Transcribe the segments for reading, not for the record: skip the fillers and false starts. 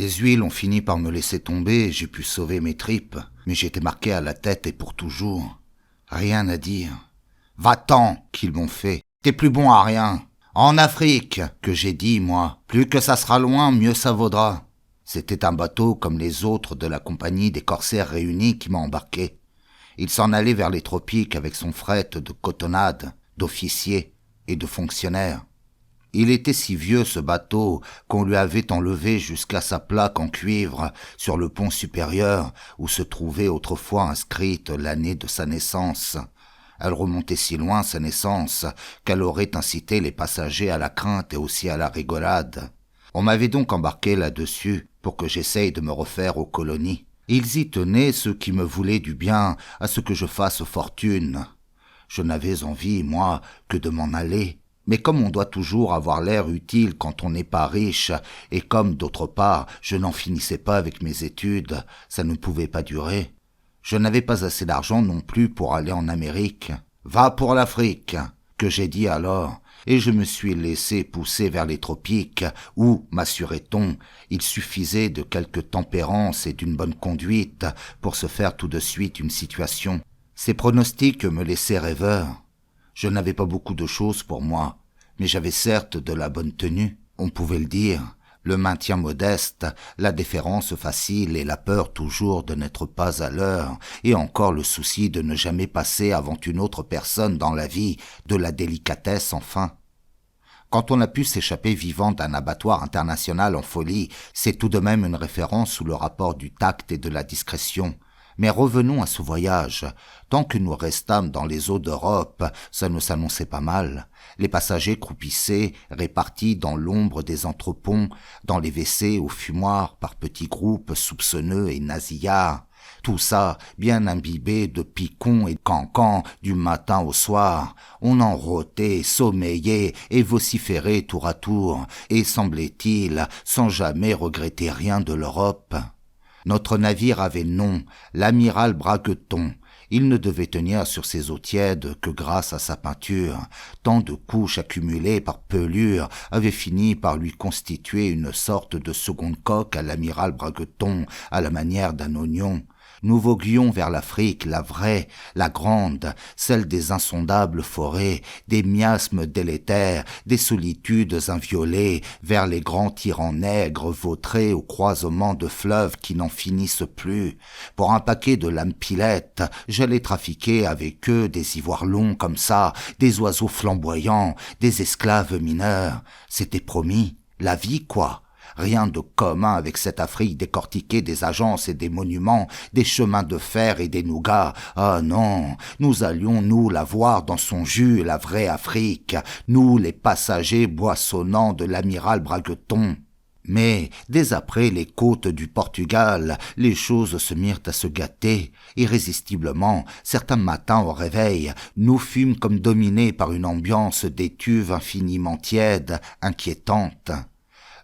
Les huiles ont fini par me laisser tomber et j'ai pu sauver mes tripes, mais j'étais marqué à la tête et pour toujours. Rien à dire. Va-t'en qu'ils m'ont fait. T'es plus bon à rien. En Afrique, que j'ai dit, moi. Plus que ça sera loin, mieux ça vaudra. C'était un bateau comme les autres de la compagnie des corsaires réunis qui m'a embarqué. Il s'en allait vers les tropiques avec son fret de cotonnades, d'officiers et de fonctionnaires. Il était si vieux, ce bateau, qu'on lui avait enlevé jusqu'à sa plaque en cuivre sur le pont supérieur où se trouvait autrefois inscrite l'année de sa naissance. Elle remontait si loin, sa naissance, qu'elle aurait incité les passagers à la crainte et aussi à la rigolade. On m'avait donc embarqué là-dessus pour que j'essaye de me refaire aux colonies. Ils y tenaient, ceux qui me voulaient du bien, à ce que je fasse fortune. Je n'avais envie, moi, que de m'en aller. Mais comme on doit toujours avoir l'air utile quand on n'est pas riche, et comme, d'autre part, je n'en finissais pas avec mes études, ça ne pouvait pas durer. Je n'avais pas assez d'argent non plus pour aller en Amérique. « Va pour l'Afrique !» que j'ai dit alors, et je me suis laissé pousser vers les tropiques, où, m'assurait-on, il suffisait de quelque tempérance et d'une bonne conduite pour se faire tout de suite une situation. Ces pronostics me laissaient rêveur. Je n'avais pas beaucoup de choses pour moi, mais j'avais certes de la bonne tenue, on pouvait le dire, le maintien modeste, la déférence facile et la peur toujours de n'être pas à l'heure, et encore le souci de ne jamais passer avant une autre personne dans la vie, de la délicatesse enfin. Quand on a pu s'échapper vivant d'un abattoir international en folie, c'est tout de même une référence sous le rapport du tact et de la discrétion. Mais revenons à ce voyage. Tant que nous restâmes dans les eaux d'Europe, ça ne s'annonçait pas mal. Les passagers croupissaient, répartis dans l'ombre des entreponts, dans les WC au fumoir par petits groupes soupçonneux et nasillards. Tout ça, bien imbibé de picons et de cancans du matin au soir. On en rôtait, sommeillait et vociférait tour à tour, et semblait-il, sans jamais regretter rien de l'Europe. Notre navire avait nom, l'amiral Bragueton. Il ne devait tenir sur ses eaux tièdes que grâce à sa peinture. Tant de couches accumulées par pelure avaient fini par lui constituer une sorte de seconde coque à l'amiral Bragueton, à la manière d'un oignon. Nous voguions vers l'Afrique, la vraie, la grande, celle des insondables forêts, des miasmes délétères, des solitudes inviolées, vers les grands tyrans nègres vautrés au croisement de fleuves qui n'en finissent plus. Pour un paquet de lames-pilettes, j'allais trafiquer avec eux des ivoires longs comme ça, des oiseaux flamboyants, des esclaves mineurs. C'était promis, la vie quoi. Rien de commun avec cette Afrique décortiquée des agences et des monuments, des chemins de fer et des nougats. Ah non, nous allions, nous, la voir dans son jus, la vraie Afrique, nous, les passagers boissonnants de l'amiral Bragueton. Mais, dès après les côtes du Portugal, les choses se mirent à se gâter. Irrésistiblement, certains matins au réveil, nous fûmes comme dominés par une ambiance d'étuve infiniment tiède, inquiétante.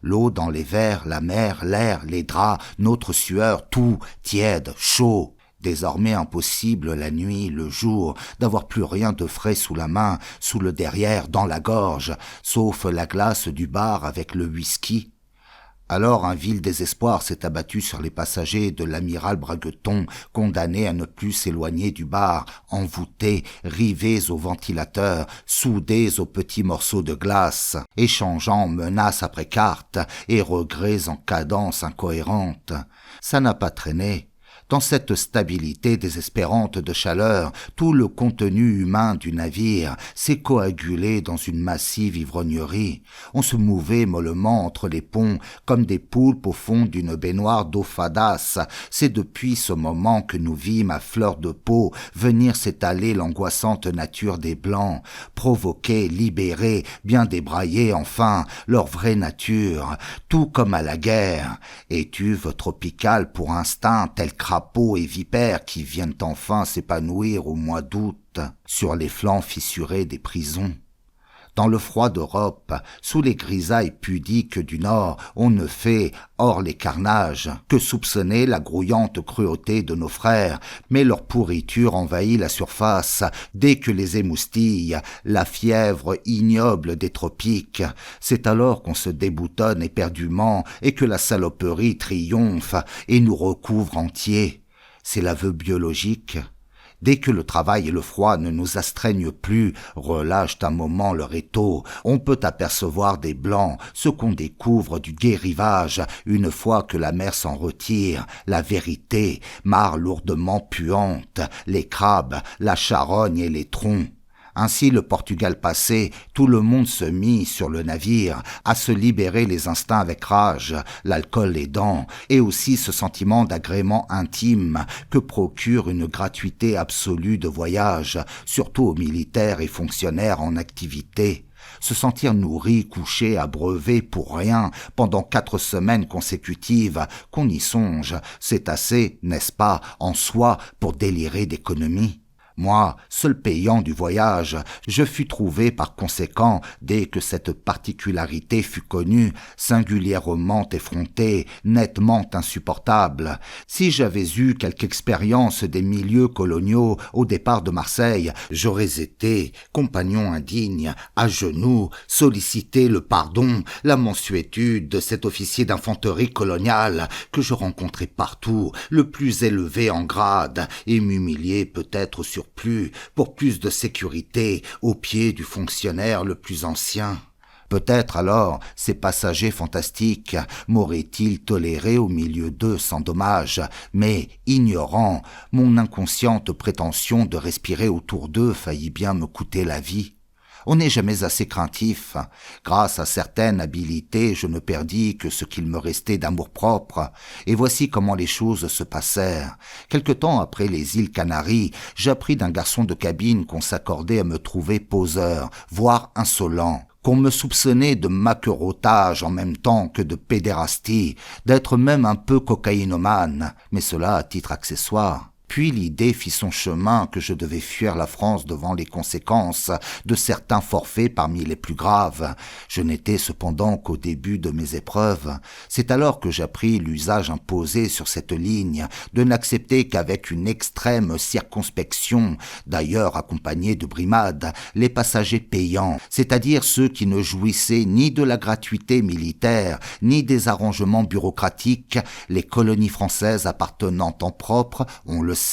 L'eau dans les verres, la mer, l'air, les draps, notre sueur, tout, tiède, chaud. Désormais impossible la nuit, le jour, d'avoir plus rien de frais sous la main, sous le derrière, dans la gorge, sauf la glace du bar avec le whisky. Alors un vil désespoir s'est abattu sur les passagers de l'amiral Bragueton, condamnés à ne plus s'éloigner du bar, envoûtés, rivés au ventilateur, soudés aux petits morceaux de glace, échangeant menaces après cartes et regrets en cadence incohérente. Ça n'a pas traîné. Dans cette stabilité désespérante de chaleur, tout le contenu humain du navire s'est coagulé dans une massive ivrognerie. On se mouvait mollement entre les ponts comme des poulpes au fond d'une baignoire d'eau fadasse. C'est depuis ce moment que nous vîmes à fleur de peau venir s'étaler l'angoissante nature des Blancs, provoquer, libérer, bien débrailler enfin leur vraie nature, tout comme à la guerre. Étuve tropicale pour instinct, tel crapauds et vipères qui viennent enfin s'épanouir au mois d'août sur les flancs fissurés des prisons. Dans le froid d'Europe, sous les grisailles pudiques du Nord, on ne fait, hors les carnages, que soupçonner la grouillante cruauté de nos frères, mais leur pourriture envahit la surface dès que les émoustille la fièvre ignoble des tropiques. C'est alors qu'on se déboutonne éperdument et que la saloperie triomphe et nous recouvre entiers. C'est l'aveu biologique. Dès que le travail et le froid ne nous astreignent plus, relâchent un moment leur étau, on peut apercevoir des blancs, ce qu'on découvre du gai rivage, une fois que la mer s'en retire, la vérité, mare lourdement puante, les crabes, la charogne et les troncs. Ainsi, le Portugal passé, tout le monde se mit sur le navire, à se libérer les instincts avec rage, l'alcool aidant, et aussi ce sentiment d'agrément intime que procure une gratuité absolue de voyage, surtout aux militaires et fonctionnaires en activité. Se sentir nourri, couché, abreuvé pour rien pendant 4 semaines consécutives, qu'on y songe, c'est assez, n'est-ce pas, en soi, pour délirer d'économie. Moi, seul payant du voyage, je fus trouvé par conséquent, dès que cette particularité fut connue, singulièrement effronté, nettement insupportable. Si j'avais eu quelque expérience des milieux coloniaux au départ de Marseille, j'aurais été compagnon indigne, à genoux, solliciter le pardon, la mansuétude de cet officier d'infanterie coloniale que je rencontrais partout, le plus élevé en grade, et m'humilier peut-être sur pour plus de sécurité aux pieds du fonctionnaire le plus ancien. Peut-être alors ces passagers fantastiques m'auraient-ils toléré au milieu d'eux sans dommage, mais, ignorant, mon inconsciente prétention de respirer autour d'eux faillit bien me coûter la vie. On n'est jamais assez craintif. Grâce à certaines habiletés, je ne perdis que ce qu'il me restait d'amour-propre. Et voici comment les choses se passèrent. Quelque temps après les îles Canaries, j'appris d'un garçon de cabine qu'on s'accordait à me trouver poseur, voire insolent, qu'on me soupçonnait de maquereautage en même temps que de pédérastie, d'être même un peu cocaïnomane, mais cela à titre accessoire. Puis l'idée fit son chemin que je devais fuir la France devant les conséquences de certains forfaits parmi les plus graves. Je n'étais cependant qu'au début de mes épreuves. C'est alors que j'appris l'usage imposé sur cette ligne de n'accepter qu'avec une extrême circonspection, d'ailleurs accompagnée de brimades, les passagers payants, c'est-à-dire ceux qui ne jouissaient ni de la gratuité militaire, ni des arrangements bureaucratiques, les colonies françaises appartenant en propre, on le sait,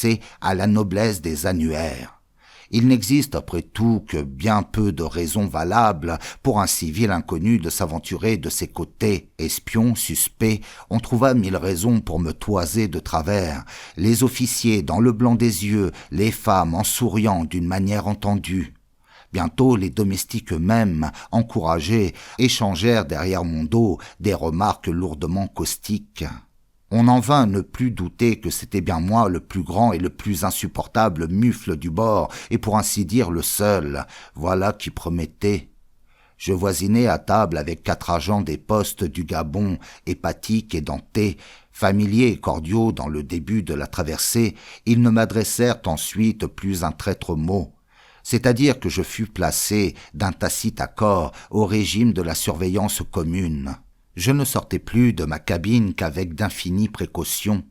à la noblesse des annuaires. Il n'existe après tout que bien peu de raisons valables pour un civil inconnu de s'aventurer de ses côtés. Espion, suspect, on trouva 1000 raisons pour me toiser de travers. Les officiers dans le blanc des yeux, les femmes en souriant d'une manière entendue. Bientôt, les domestiques eux-mêmes, encouragés, échangèrent derrière mon dos des remarques lourdement caustiques. On en vint à ne plus douter que c'était bien moi le plus grand et le plus insupportable mufle du bord, et pour ainsi dire le seul. Voilà qui promettait. Je voisinais à table avec 4 agents des postes du Gabon, hépatiques et dentés. Familiers et cordiaux dans le début de la traversée, ils ne m'adressèrent ensuite plus un traître mot. C'est-à-dire que je fus placé d'un tacite accord au régime de la surveillance commune. Je ne sortais plus de ma cabine qu'avec d'infinies précautions.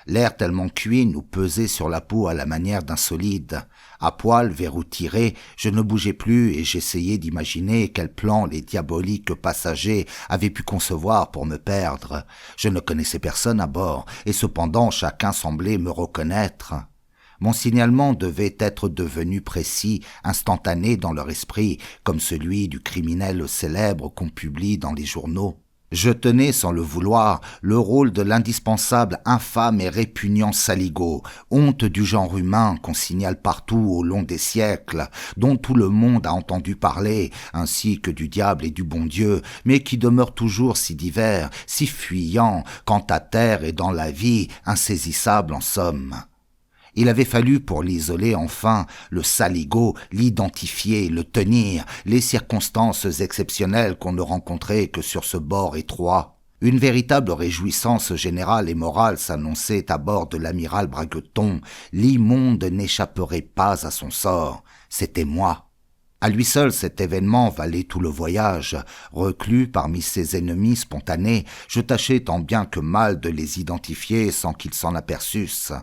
L'air tellement cuit nous pesait sur la peau à la manière d'un solide. À poil, verrou tiré, je ne bougeais plus et j'essayais d'imaginer quel plan les diaboliques passagers avaient pu concevoir pour me perdre. Je ne connaissais personne à bord et cependant chacun semblait me reconnaître. Mon signalement devait être devenu précis, instantané dans leur esprit, comme celui du criminel célèbre qu'on publie dans les journaux. Je tenais, sans le vouloir, le rôle de l'indispensable infâme et répugnant saligot, honte du genre humain qu'on signale partout au long des siècles, dont tout le monde a entendu parler, ainsi que du diable et du bon Dieu, mais qui demeure toujours si divers, si fuyant, quant à terre et dans la vie, insaisissable en somme. Il avait fallu pour l'isoler enfin, le saligot, l'identifier, le tenir, les circonstances exceptionnelles qu'on ne rencontrait que sur ce bord étroit. Une véritable réjouissance générale et morale s'annonçait à bord de l'amiral Bragueton. L'immonde n'échapperait pas à son sort. C'était moi. À lui seul, cet événement valait tout le voyage. Reclus parmi ses ennemis spontanés, je tâchais tant bien que mal de les identifier sans qu'ils s'en aperçussent.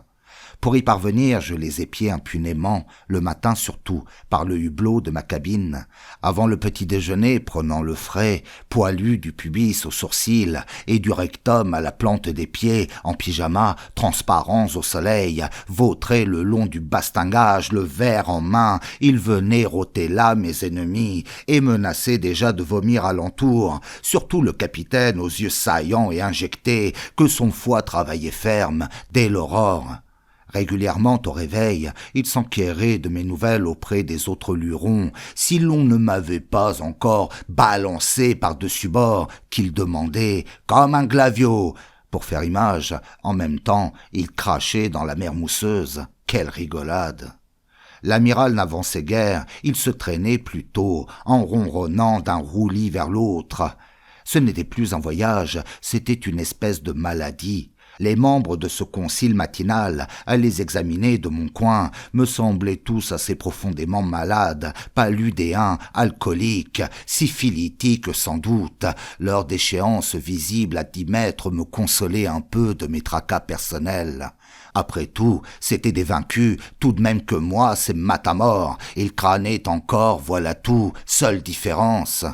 Pour y parvenir, je les épiais impunément, le matin surtout, par le hublot de ma cabine. Avant le petit déjeuner, prenant le frais, poilu du pubis aux sourcils et du rectum à la plante des pieds, en pyjama, transparents au soleil, vautrés le long du bastingage, le verre en main, ils venaient rôter là mes ennemis et menaçaient déjà de vomir alentour, surtout le capitaine aux yeux saillants et injectés, que son foie travaillait ferme dès l'aurore. Régulièrement au réveil, il s'enquérait de mes nouvelles auprès des autres lurons, si l'on ne m'avait pas encore balancé par-dessus bord, qu'il demandait, comme un glavio. Pour faire image, en même temps, il crachait dans la mer mousseuse. Quelle rigolade! L'amiral n'avançait guère, il se traînait plutôt, en ronronnant d'un roulis vers l'autre. Ce n'était plus un voyage, c'était une espèce de maladie. Les membres de ce concile matinal, à les examiner de mon coin, me semblaient tous assez profondément malades, paludéens, alcooliques, syphilitiques sans doute. Leur déchéance visible à 10 mètres me consolait un peu de mes tracas personnels. Après tout, c'étaient des vaincus, tout de même que moi, ces matamores. Ils crânaient encore, voilà tout, seule différence.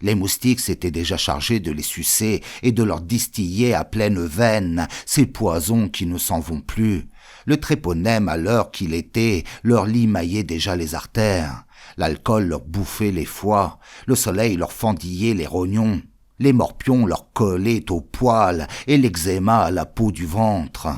Les moustiques s'étaient déjà chargés de les sucer et de leur distiller à pleine veine ces poisons qui ne s'en vont plus. Le tréponème, à l'heure qu'il était, leur limaillait déjà les artères. L'alcool leur bouffait les foies, le soleil leur fendillait les rognons. Les morpions leur collaient aux poils et l'eczéma à la peau du ventre.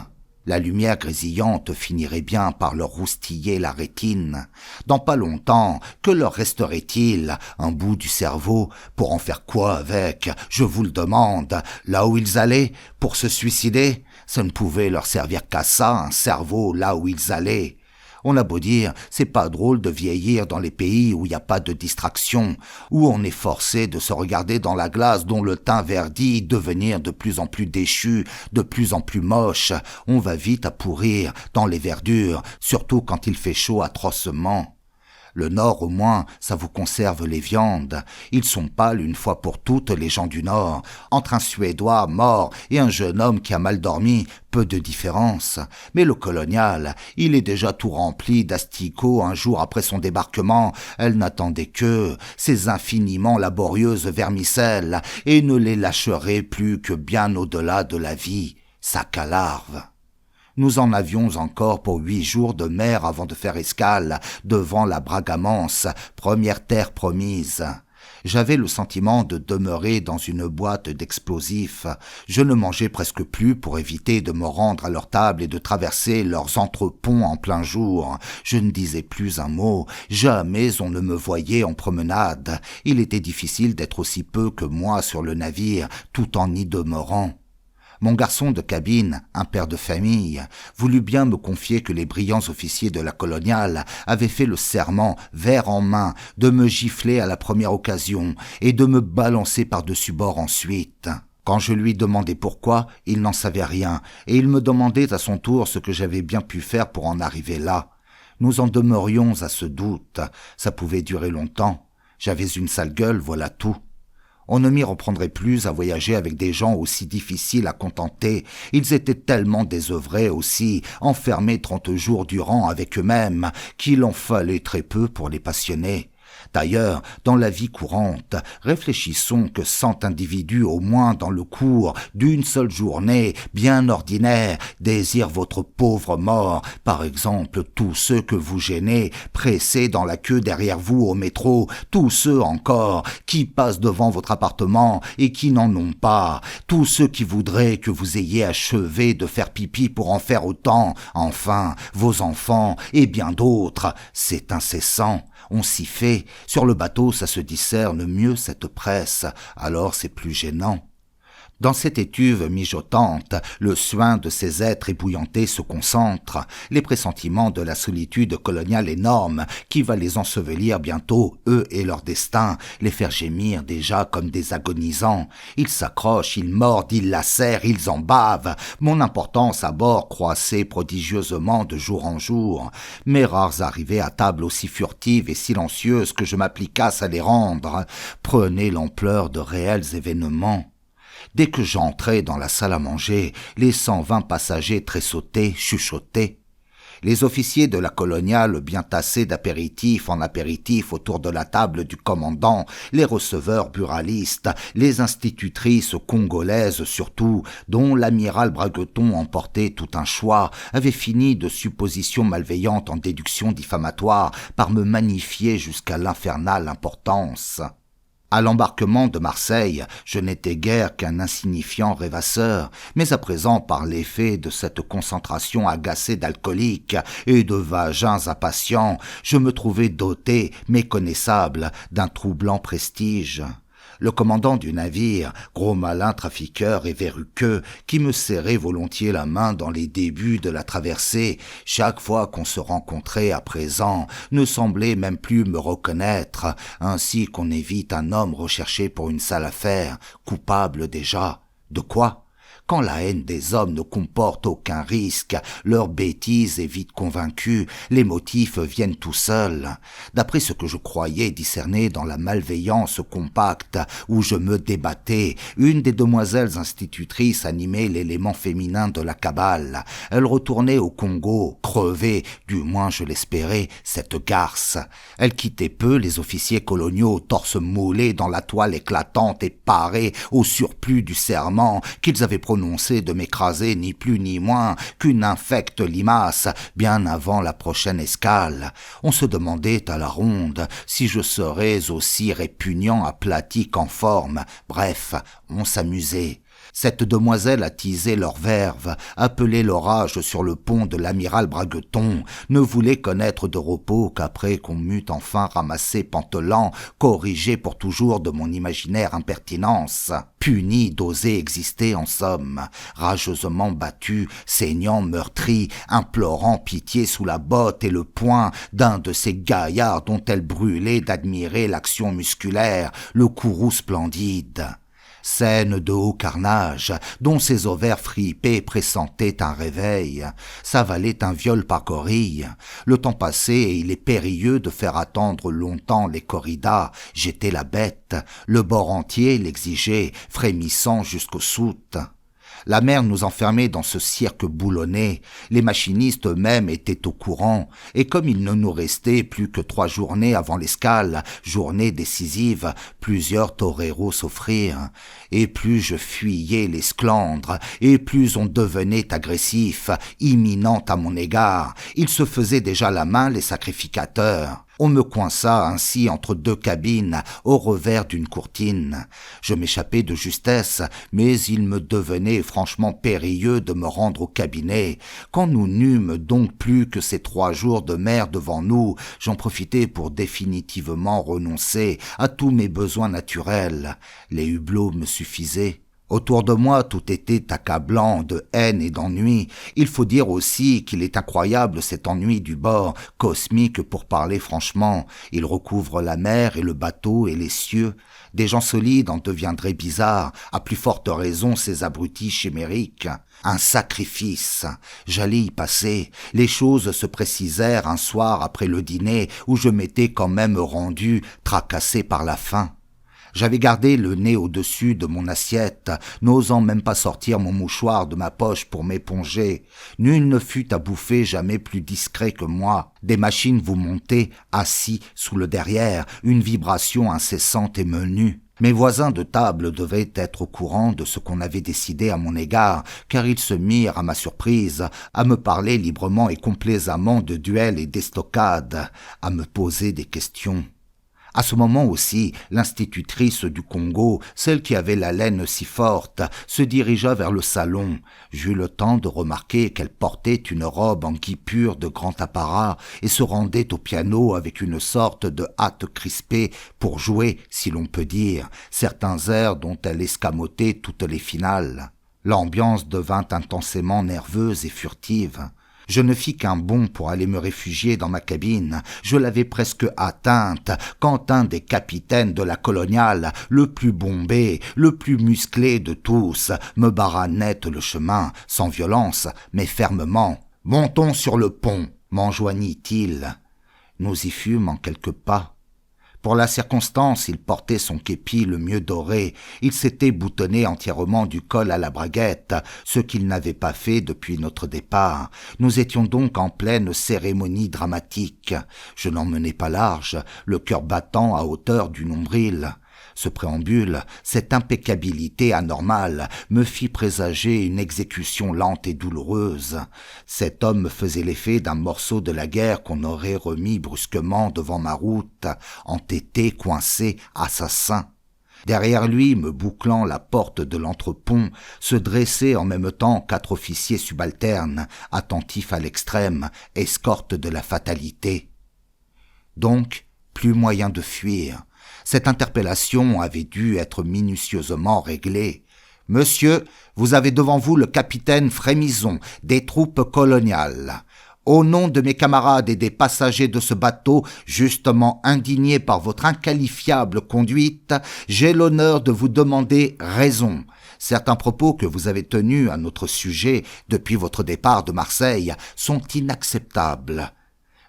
La lumière grésillante finirait bien par leur roustiller la rétine. Dans pas longtemps, que leur resterait-il? Un bout du cerveau? Pour en faire quoi avec? Je vous le demande. Là où ils allaient? Pour se suicider? Ça ne pouvait leur servir qu'à ça, un cerveau là où ils allaient. On a beau dire, c'est pas drôle de vieillir dans les pays où il n'y a pas de distraction, où on est forcé de se regarder dans la glace dont le teint verdit, devenir de plus en plus déchu, de plus en plus moche. On va vite à pourrir dans les verdures, surtout quand il fait chaud atrocement. Le Nord, au moins, ça vous conserve les viandes. Ils sont pâles une fois pour toutes, les gens du Nord. Entre un Suédois mort et un jeune homme qui a mal dormi, peu de différence. Mais le colonial, il est déjà tout rempli d'asticots un jour après son débarquement. Elle n'attendait que ces infiniment laborieuses vermicelles et ne les lâcherait plus que bien au-delà de la vie. Sac à larves. Nous en avions encore pour 8 jours de mer avant de faire escale devant la Bragamance, première terre promise. J'avais le sentiment de demeurer dans une boîte d'explosifs. Je ne mangeais presque plus pour éviter de me rendre à leur table et de traverser leurs entreponts en plein jour. Je ne disais plus un mot. Jamais on ne me voyait en promenade. Il était difficile d'être aussi peu que moi sur le navire, tout en y demeurant. Mon garçon de cabine, un père de famille, voulut bien me confier que les brillants officiers de la coloniale avaient fait le serment, verre en main, de me gifler à la première occasion et de me balancer par-dessus bord ensuite. Quand je lui demandais pourquoi, il n'en savait rien, et il me demandait à son tour ce que j'avais bien pu faire pour en arriver là. Nous en demeurions à ce doute, ça pouvait durer longtemps. J'avais une sale gueule, voilà tout. On ne m'y reprendrait plus à voyager avec des gens aussi difficiles à contenter. Ils étaient tellement désœuvrés aussi, enfermés 30 jours durant avec eux-mêmes, qu'il en fallait très peu pour les passionner. D'ailleurs, dans la vie courante, réfléchissons que 100 individus au moins dans le cours d'une seule journée, bien ordinaire, désirent votre pauvre mort. Par exemple, tous ceux que vous gênez, pressés dans la queue derrière vous au métro, tous ceux encore qui passent devant votre appartement et qui n'en ont pas, tous ceux qui voudraient que vous ayez achevé de faire pipi pour en faire autant, enfin, vos enfants et bien d'autres. C'est incessant. On s'y fait. Sur le bateau, ça se discerne mieux cette presse, alors c'est plus gênant. Dans cette étuve mijotante, le suin de ces êtres ébouillantés se concentre, les pressentiments de la solitude coloniale énorme qui va les ensevelir bientôt, eux et leur destin, les faire gémir déjà comme des agonisants. Ils s'accrochent, ils mordent, ils lacèrent, ils en bavent. Mon importance à bord croissait prodigieusement de jour en jour. Mes rares arrivées à table aussi furtives et silencieuses que je m'applicasse à les rendre prenaient l'ampleur de réels événements. Dès que j'entrais dans la salle à manger, les 120 passagers tressautaient, chuchotaient. Les officiers de la coloniale bien tassés d'apéritif en apéritif autour de la table du commandant, les receveurs buralistes, les institutrices congolaises surtout, dont l'amiral Bragueton emportait tout un choix, avaient fini de suppositions malveillantes en déductions diffamatoires par me magnifier jusqu'à l'infernale importance. À l'embarquement de Marseille, je n'étais guère qu'un insignifiant rêvasseur, mais à présent, par l'effet de cette concentration agacée d'alcooliques et de vagins impatients, je me trouvais doté, méconnaissable, d'un troublant prestige. Le commandant du navire, gros malin trafiqueur et verruqueux, qui me serrait volontiers la main dans les débuts de la traversée, chaque fois qu'on se rencontrait à présent, ne semblait même plus me reconnaître, ainsi qu'on évite un homme recherché pour une sale affaire, coupable déjà. De quoi ? Quand la haine des hommes ne comporte aucun risque, leur bêtise est vite convaincue, les motifs viennent tout seuls. D'après ce que je croyais discerner dans la malveillance compacte où je me débattais, une des demoiselles institutrices animait l'élément féminin de la cabale. Elle retournait au Congo, crevée, du moins je l'espérais, cette garce. Elle quittait peu les officiers coloniaux, torse moulé dans la toile éclatante et parés au surplus du serment qu'ils avaient prononcé de m'écraser ni plus ni moins qu'une infecte limace bien avant la prochaine escale. On se demandait à la ronde si je serais aussi répugnant aplati qu'en forme. Bref, on s'amusait. Cette demoiselle attisait leur verve, appelait l'orage sur le pont de l'amiral Bragueton, ne voulait connaître de repos qu'après qu'on m'eût enfin ramassé pantelant, corrigé pour toujours de mon imaginaire impertinence, puni d'oser exister en somme, rageusement battu, saignant meurtri, implorant pitié sous la botte et le poing d'un de ces gaillards dont elle brûlait d'admirer l'action musculaire, le courroux splendide. Scène de haut carnage, dont ses ovaires fripés pressentaient un réveil. Ça valait un viol par gorille. Le temps passait et il est périlleux de faire attendre longtemps les corridas. J'étais la bête. Le bord entier l'exigeait, frémissant jusqu'aux soutes. La mer nous enfermait dans ce cirque boulonné, les machinistes eux-mêmes étaient au courant, et comme il ne nous restait plus que 3 journées avant l'escale, journée décisive, plusieurs toreros s'offrirent, et plus je fuyais les sclandres, et plus on devenait agressif, imminent à mon égard, ils se faisaient déjà la main les sacrificateurs. On me coinça ainsi entre 2 cabines, au revers d'une courtine. Je m'échappais de justesse, mais il me devenait franchement périlleux de me rendre au cabinet. Quand nous n'eûmes donc plus que ces 3 jours de mer devant nous, j'en profitai pour définitivement renoncer à tous mes besoins naturels. Les hublots me suffisaient. Autour de moi, tout était accablant de haine et d'ennui. Il faut dire aussi qu'il est incroyable cet ennui du bord, cosmique pour parler franchement. Il recouvre la mer et le bateau et les cieux. Des gens solides en deviendraient bizarres, à plus forte raison ces abrutis chimériques. Un sacrifice. J'allais y passer. Les choses se précisèrent un soir après le dîner où je m'étais quand même rendu, tracassé par la faim. J'avais gardé le nez au-dessus de mon assiette, n'osant même pas sortir mon mouchoir de ma poche pour m'éponger. Nul ne fut à bouffer jamais plus discret que moi. Des machines vous montaient, assis sous le derrière, une vibration incessante et menue. Mes voisins de table devaient être au courant de ce qu'on avait décidé à mon égard, car ils se mirent, à ma surprise, à me parler librement et complaisamment de duels et d'estocades, à me poser des questions. À ce moment aussi, l'institutrice du Congo, celle qui avait l'haleine si forte, se dirigea vers le salon. J'eus le temps de remarquer qu'elle portait une robe en guipure de grand apparat et se rendait au piano avec une sorte de hâte crispée pour jouer, si l'on peut dire, certains airs dont elle escamotait toutes les finales. L'ambiance devint intensément nerveuse et furtive. Je ne fis qu'un bond pour aller me réfugier dans ma cabine. Je l'avais presque atteinte quand un des capitaines de la coloniale, le plus bombé, le plus musclé de tous, me barra net le chemin, sans violence, mais fermement. « Montons sur le pont », m'enjoignit-il. Nous y fûmes en quelques pas. Pour la circonstance, il portait son képi le mieux doré. Il s'était boutonné entièrement du col à la braguette, ce qu'il n'avait pas fait depuis notre départ. Nous étions donc en pleine cérémonie dramatique. Je n'en menais pas large, le cœur battant à hauteur du nombril. Ce préambule, cette impeccabilité anormale, me fit présager une exécution lente et douloureuse. Cet homme me faisait l'effet d'un morceau de la guerre qu'on aurait remis brusquement devant ma route, entêté, coincé, assassin. Derrière lui, me bouclant la porte de l'entrepont, se dressaient en même temps 4 officiers subalternes, attentifs à l'extrême, escorte de la fatalité. Donc, plus moyen de fuir. Cette interpellation avait dû être minutieusement réglée. « Monsieur, vous avez devant vous le capitaine Frémison des troupes coloniales. Au nom de mes camarades et des passagers de ce bateau, justement indignés par votre inqualifiable conduite, j'ai l'honneur de vous demander raison. Certains propos que vous avez tenus à notre sujet depuis votre départ de Marseille sont inacceptables.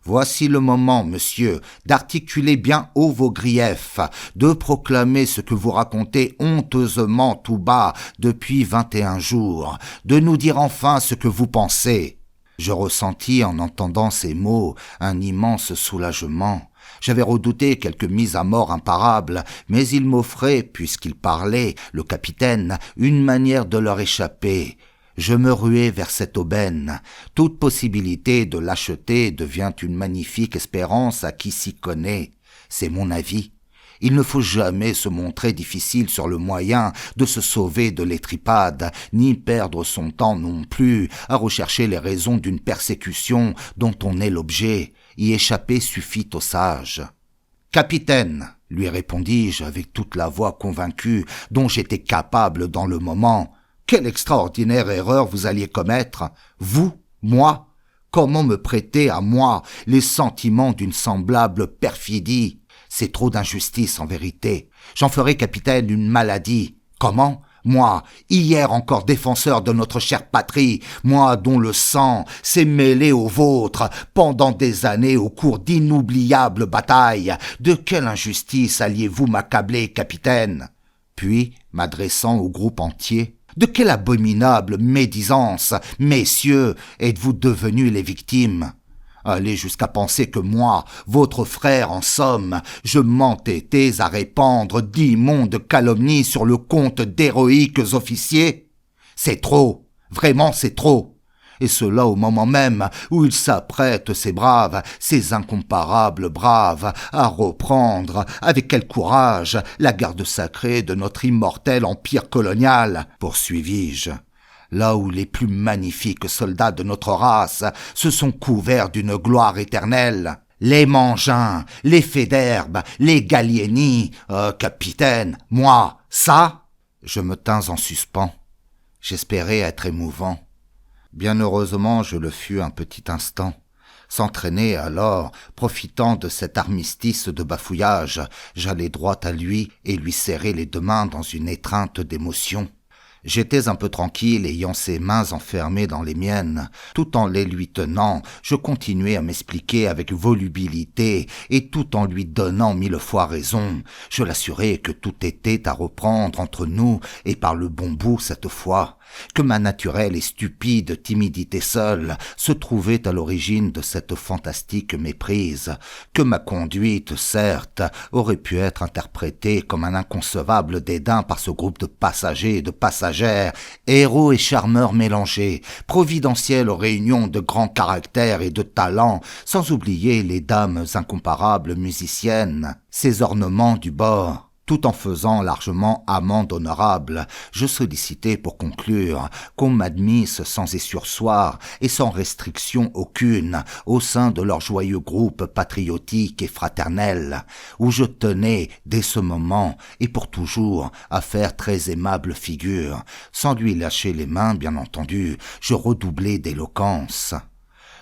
Voici le moment, monsieur, d'articuler bien haut vos griefs, de proclamer ce que vous racontez honteusement tout bas depuis 21 jours, de nous dire enfin ce que vous pensez. » Je ressentis en entendant ces mots un immense soulagement. J'avais redouté quelque mise à mort imparable, mais il m'offrait, puisqu'il parlait, le capitaine, une manière de leur échapper. Je me ruai vers cette aubaine. Toute possibilité de l'acheter devient une magnifique espérance à qui s'y connaît. C'est mon avis. Il ne faut jamais se montrer difficile sur le moyen de se sauver de l'étripade, ni perdre son temps non plus à rechercher les raisons d'une persécution dont on est l'objet. Y échapper suffit aux sages. « Capitaine !» lui répondis-je avec toute la voix convaincue dont j'étais capable dans le moment. Quelle extraordinaire erreur vous alliez commettre, vous, moi. Comment me prêter à moi les sentiments d'une semblable perfidie? C'est trop d'injustice en vérité. J'en ferai, capitaine, une maladie. Comment? Moi, hier encore défenseur de notre chère patrie, moi dont le sang s'est mêlé au vôtre pendant des années au cours d'inoubliables batailles. De quelle injustice alliez-vous m'accabler, capitaine? Puis, m'adressant au groupe entier, de quelle abominable médisance, messieurs, êtes-vous devenus les victimes? Allez jusqu'à penser que moi, votre frère en somme, je m'entêtais à répandre d'immondes calomnies sur le compte d'héroïques officiers? C'est trop, vraiment c'est trop. Et cela au moment même où ils s'apprêtent, ces braves, ces incomparables braves, à reprendre, avec quel courage, la garde sacrée de notre immortel empire colonial, poursuivis-je. Là où les plus magnifiques soldats de notre race se sont couverts d'une gloire éternelle. Les Mangins, les Faidherbe, les Gallieni, capitaine, moi, ça? Je me tins en suspens. J'espérais être émouvant. Bien heureusement, je le fus un petit instant. S'entraîner alors, profitant de cet armistice de bafouillage, j'allai droit à lui et lui serrai les 2 mains dans une étreinte d'émotion. J'étais un peu tranquille, ayant ses mains enfermées dans les miennes. Tout en les lui tenant, je continuais à m'expliquer avec volubilité, et tout en lui donnant 1000 fois raison. Je l'assurais que tout était à reprendre entre nous, et par le bon bout cette fois. que ma naturelle et stupide timidité seule se trouvait à l'origine de cette fantastique méprise, que ma conduite, certes, aurait pu être interprétée comme un inconcevable dédain par ce groupe de passagers et de passagères, héros et charmeurs mélangés, providentielle réunion de grands caractères et de talents, sans oublier les dames incomparables musiciennes, ces ornements du bord. Tout en faisant largement amende honorable, je sollicitais pour conclure qu'on m'admisse sans essursoir et sans restriction aucune au sein de leur joyeux groupe patriotique et fraternel, où je tenais, dès ce moment et pour toujours, à faire très aimable figure. Sans lui lâcher les mains, bien entendu, je redoublais d'éloquence.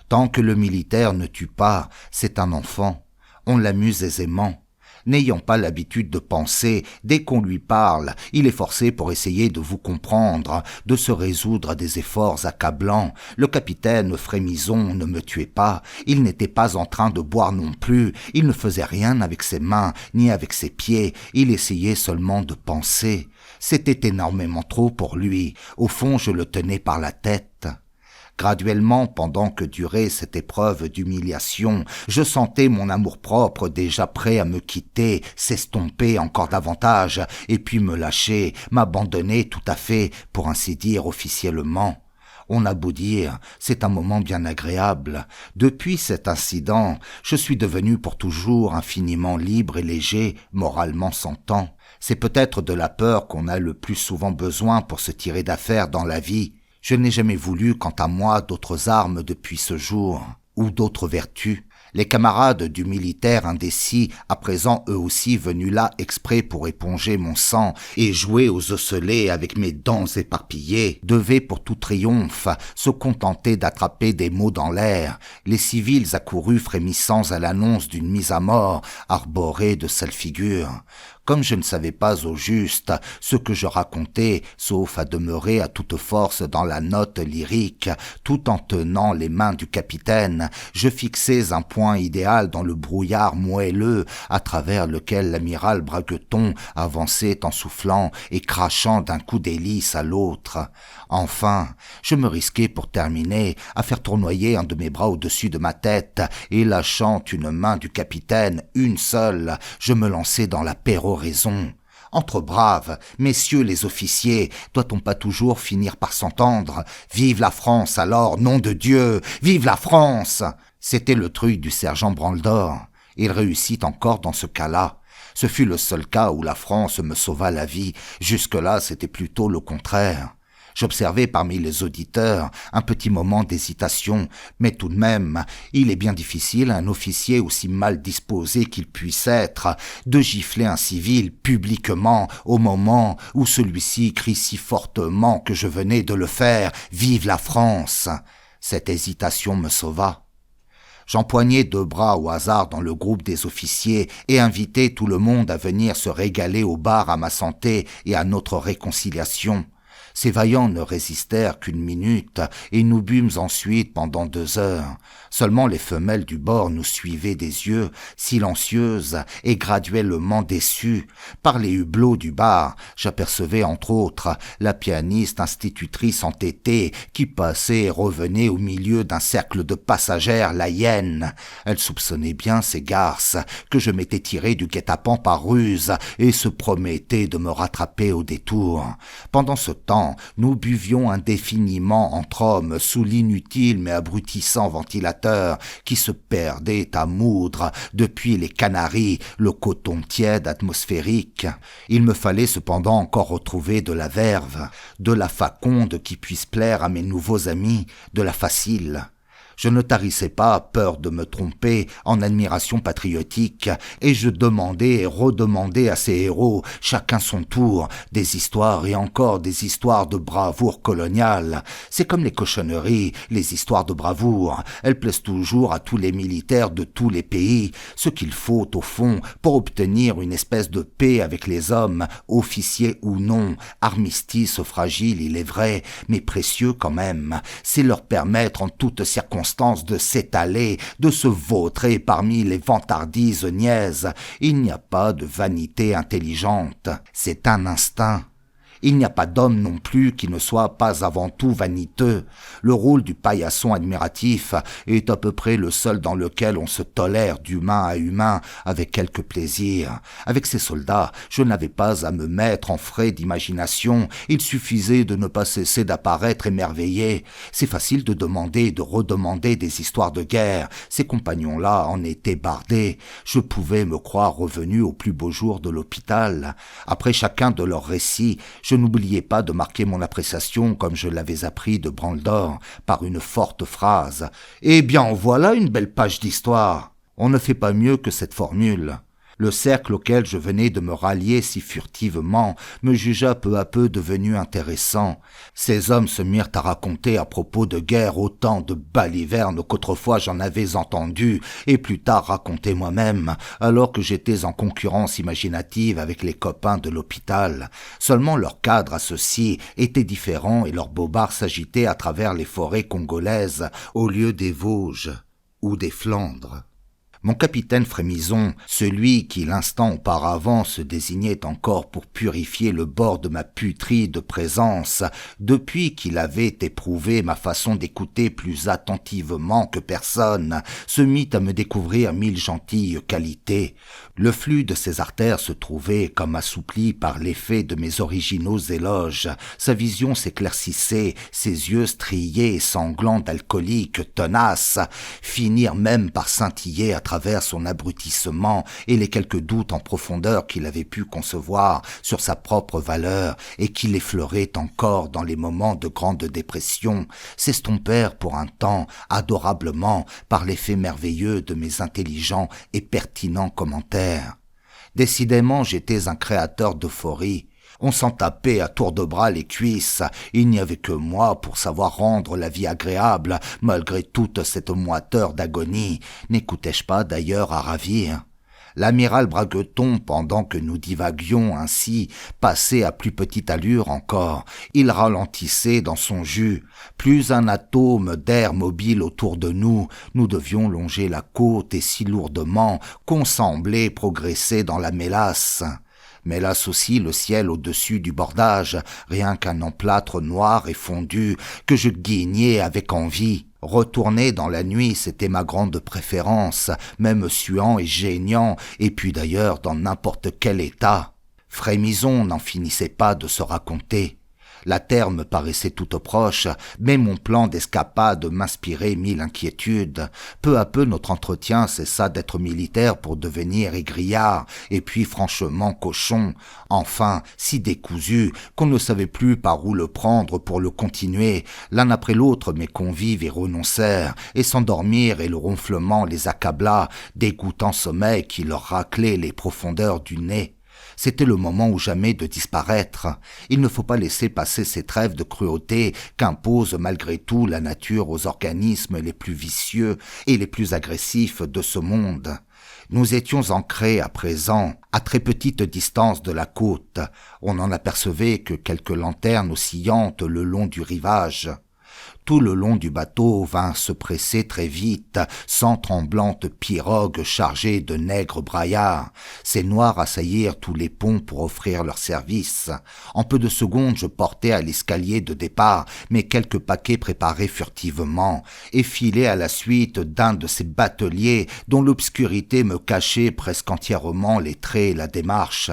Tant que le militaire ne tue pas, c'est un enfant. On l'amuse aisément. N'ayant pas l'habitude de penser, dès qu'on lui parle, il est forcé pour essayer de vous comprendre, de se résoudre à des efforts accablants. Le capitaine Frémison ne me tuait pas, il n'était pas en train de boire non plus, il ne faisait rien avec ses mains, ni avec ses pieds, il essayait seulement de penser. C'était énormément trop pour lui, au fond je le tenais par la tête. Graduellement, pendant que durait cette épreuve d'humiliation, je sentais mon amour-propre déjà prêt à me quitter, s'estomper encore davantage, et puis me lâcher, m'abandonner tout à fait, pour ainsi dire officiellement. On a beau dire, c'est un moment bien agréable. Depuis cet incident, je suis devenu pour toujours infiniment libre et léger, moralement s'entend. C'est peut-être de la peur qu'on a le plus souvent besoin pour se tirer d'affaire dans la vie. Je n'ai jamais voulu, quant à moi, d'autres armes depuis ce jour, ou d'autres vertus. Les camarades du militaire indécis, à présent eux aussi venus là exprès pour éponger mon sang et jouer aux osselets avec mes dents éparpillées, devaient pour tout triomphe se contenter d'attraper des mots dans l'air. Les civils accourus frémissants à l'annonce d'une mise à mort arboraient de sales figures. Comme je ne savais pas au juste ce que je racontais, sauf à demeurer à toute force dans la note lyrique, tout en tenant les mains du capitaine, je fixais un point idéal dans le brouillard moelleux à travers lequel l'amiral Bragueton avançait en soufflant et crachant d'un coup d'hélice à l'autre. Enfin, je me risquai pour terminer à faire tournoyer un de mes bras au-dessus de ma tête et lâchant une main du capitaine, une seule, je me lançai dans la péroraison. Entre braves, messieurs les officiers, doit-on pas toujours finir par s'entendre? Vive la France alors, nom de Dieu! Vive la France! C'était le truc du sergent Branle-d'Or. Il réussit encore dans ce cas-là. Ce fut le seul cas où la France me sauva la vie. Jusque-là, c'était plutôt le contraire. J'observais parmi les auditeurs un petit moment d'hésitation, mais tout de même, il est bien difficile à un officier aussi mal disposé qu'il puisse être de gifler un civil publiquement au moment où celui-ci crie si fortement que je venais de le faire « Vive la France !» Cette hésitation me sauva. J'empoignai 2 bras au hasard dans le groupe des officiers et invitai tout le monde à venir se régaler au bar à ma santé et à notre réconciliation. Ces vaillants ne résistèrent qu'1 minute, et nous bûmes ensuite pendant 2 heures. Seulement les femelles du bord nous suivaient des yeux, silencieuses et graduellement déçues. Par les hublots du bar, j'apercevais entre autres la pianiste institutrice entêtée qui passait et revenait au milieu d'un cercle de passagères, la hyène. Elle soupçonnait bien ces garces que je m'étais tiré du guet-apens par ruse et se promettait de me rattraper au détour. Pendant ce temps, nous buvions indéfiniment entre hommes sous l'inutile mais abrutissant ventilateur qui se perdait à moudre depuis les Canaries, le coton tiède atmosphérique. Il me fallait cependant encore retrouver de la verve, de la faconde qui puisse plaire à mes nouveaux amis, de la facile. Je ne tarissais pas, peur de me tromper, en admiration patriotique, et je demandais et redemandais à ces héros, chacun son tour, des histoires et encore des histoires de bravoure coloniale. C'est comme les cochonneries, les histoires de bravoure. Elles plaisent toujours à tous les militaires de tous les pays, ce qu'il faut, au fond, pour obtenir une espèce de paix avec les hommes, officiers ou non, armistice fragile, il est vrai, mais précieux quand même, c'est leur permettre en toutes circonstances de s'étaler, de se vautrer parmi les vantardises niaises. Il n'y a pas de vanité intelligente, c'est un instinct. Il n'y a pas d'homme non plus qui ne soit pas avant tout vaniteux. Le rôle du paillasson admiratif est à peu près le seul dans lequel on se tolère d'humain à humain avec quelque plaisir. Avec ces soldats, je n'avais pas à me mettre en frais d'imagination. Il suffisait de ne pas cesser d'apparaître émerveillé. C'est facile de demander et de redemander des histoires de guerre. Ces compagnons-là en étaient bardés. Je pouvais me croire revenu au plus beau jour de l'hôpital. Après chacun de leurs récits, je n'oubliais pas de marquer mon appréciation comme je l'avais appris de Branledor par une forte phrase. « Eh bien, voilà une belle page d'histoire !» On ne fait pas mieux que cette formule. Le cercle auquel je venais de me rallier si furtivement me jugea peu à peu devenu intéressant. Ces hommes se mirent à raconter à propos de guerre autant de balivernes qu'autrefois j'en avais entendu, et plus tard raconté moi-même, alors que j'étais en concurrence imaginative avec les copains de l'hôpital. Seulement leur cadre à ceux-ci était différent et leurs bobards s'agitaient à travers les forêts congolaises au lieu des Vosges ou des Flandres. Mon capitaine Frémison, celui qui l'instant auparavant se désignait encore pour purifier le bord de ma putride présence, depuis qu'il avait éprouvé ma façon d'écouter plus attentivement que personne, se mit à me découvrir 1000 gentilles qualités. Le flux de ses artères se trouvait comme assoupli par l'effet de mes originaux éloges. Sa vision s'éclaircissait, ses yeux striés et sanglants d'alcoolique tenace finirent même par scintiller à travers son abrutissement et les quelques doutes en profondeur qu'il avait pu concevoir sur sa propre valeur et qui l'effleuraient encore dans les moments de grande dépression, s'estompèrent pour un temps adorablement par l'effet merveilleux de mes intelligents et pertinents commentaires. Décidément, j'étais un créateur d'euphorie. On s'en tapait à tour de bras les cuisses. Il n'y avait que moi pour savoir rendre la vie agréable, malgré toute cette moiteur d'agonie. N'écoutais-je pas d'ailleurs à ravir ? L'amiral Bragueton, pendant que nous divaguions ainsi, passait à plus petite allure encore. Il ralentissait dans son jus. Plus un atome d'air mobile autour de nous, nous devions longer la côte et si lourdement qu'on semblait progresser dans la mélasse. Mélasse aussi le ciel au-dessus du bordage, rien qu'un emplâtre noir et fondu que je guignais avec envie. Retourner dans la nuit, c'était ma grande préférence, même suant et geignant, et puis d'ailleurs dans n'importe quel état. Frémison n'en finissait pas de se raconter. La terre me paraissait toute proche, mais mon plan d'escapade m'inspirait 1000 inquiétudes. Peu à peu, notre entretien cessa d'être militaire pour devenir aigriard, et puis franchement cochon. Enfin, si décousu qu'on ne savait plus par où le prendre pour le continuer. L'un après l'autre, mes convives y renoncèrent, et s'endormirent et le ronflement les accabla, dégoûtant sommeil qui leur raclait les profondeurs du nez. C'était le moment ou jamais de disparaître. Il ne faut pas laisser passer ces trêves de cruauté qu'impose malgré tout la nature aux organismes les plus vicieux et les plus agressifs de ce monde. Nous étions ancrés à présent à très petite distance de la côte. On n'en apercevait que quelques lanternes oscillantes le long du rivage. Tout le long du bateau vint se presser très vite, 100 tremblantes pirogues chargées de nègres braillards. Ces noirs assaillirent tous les ponts pour offrir leur service. En peu de secondes, je portais à l'escalier de départ mes quelques paquets préparés furtivement, et filai à la suite d'un de ces bateliers dont l'obscurité me cachait presque entièrement les traits et la démarche.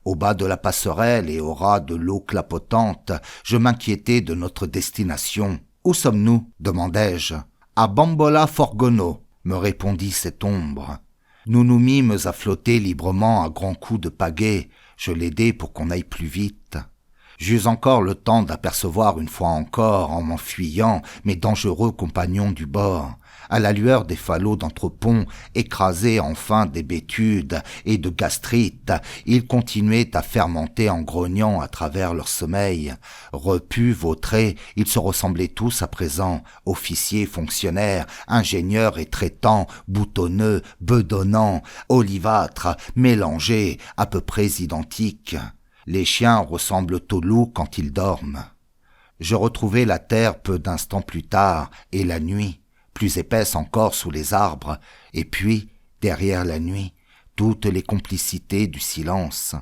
Au bas de la passerelle et au ras de l'eau clapotante, je m'inquiétais de notre destination. « Où sommes-nous » demandai-je. « À Bambola-Forgono » me répondit cette ombre. Nous nous mîmes à flotter librement à grands coups de pagaie. Je l'aidai pour qu'on aille plus vite. J'eus encore le temps d'apercevoir une fois encore, en m'enfuyant, mes dangereux compagnons du bord. À la lueur des falots d'entrepont, écrasés enfin d'hébétude et de gastrite, ils continuaient à fermenter en grognant à travers leur sommeil. Repus, vautrés, ils se ressemblaient tous à présent, officiers, fonctionnaires, ingénieurs et traitants, boutonneux, bedonnants, olivâtres, mélangés, à peu près identiques. Les chiens ressemblent aux loups quand ils dorment. Je retrouvai la terre peu d'instants plus tard, et la nuit, plus épaisse encore sous les arbres, et puis, derrière la nuit, toutes les complicités du silence.